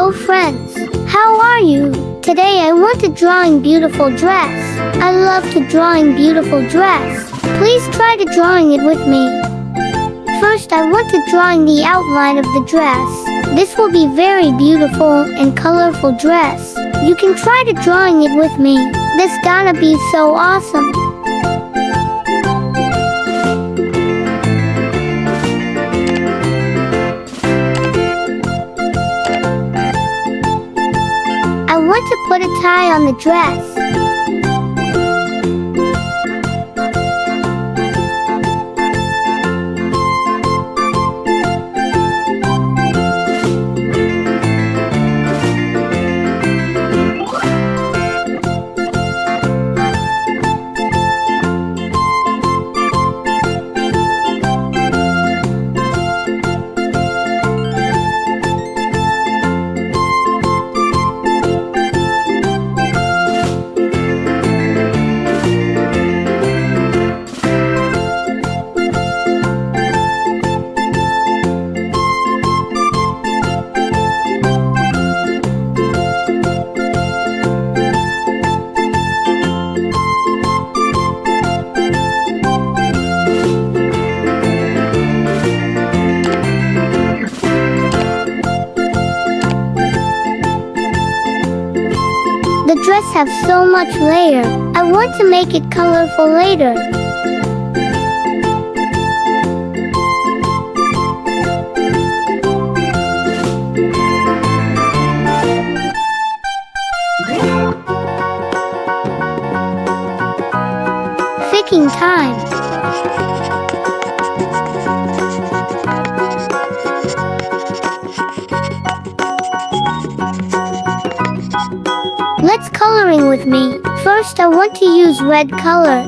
Hello friends, how are you? Today I want to drawing beautiful dress. I love to drawing beautiful dress. Please try to drawing it with me. First I want to drawing the outline of the dress. This will be very beautiful and colorful dress. You can try to drawing it with me. This gonna be so awesome. I want to put a tie on the dress. The dress have so much layer. I want to make it colorful later. Picking time. Let's coloring with me. First I want to use red color.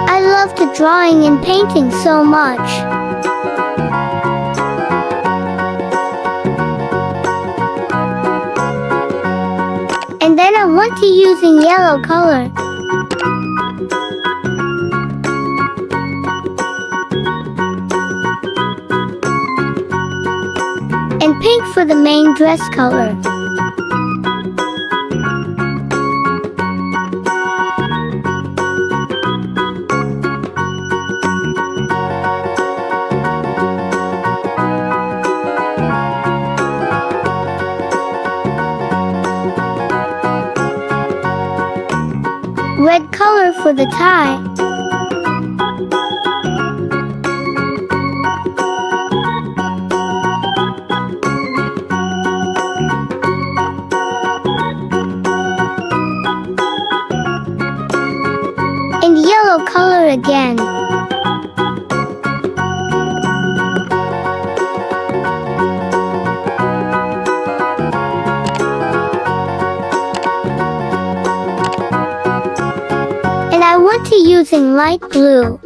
I love to drawing and painting so much. And then I want to using yellow color. And pink for the main dress color. Red color for the tie. And yellow color again. I want to using light blue.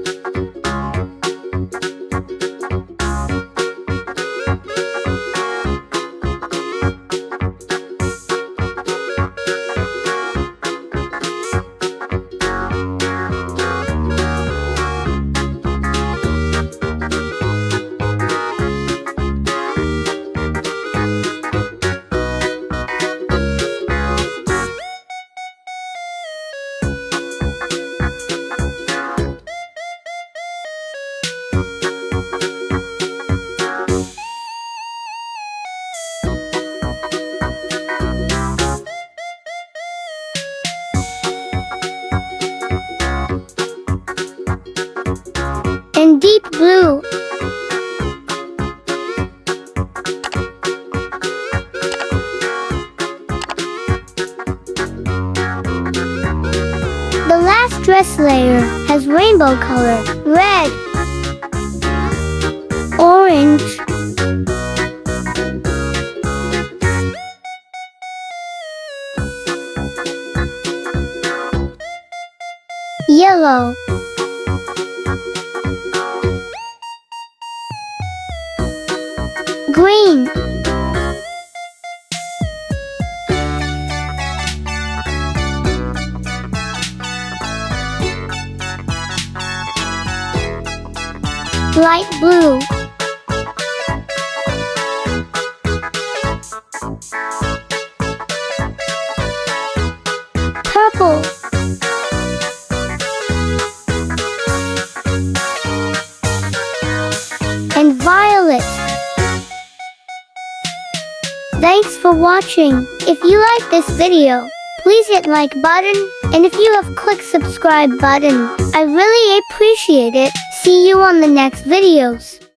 And deep blue. The last dress layer has rainbow color. Red, orange, yellow, green, light blue, purple, and violet. Thanks for watching. If you like this video, please hit like button, and if you have click subscribe button, I really appreciate it. See you on the next videos.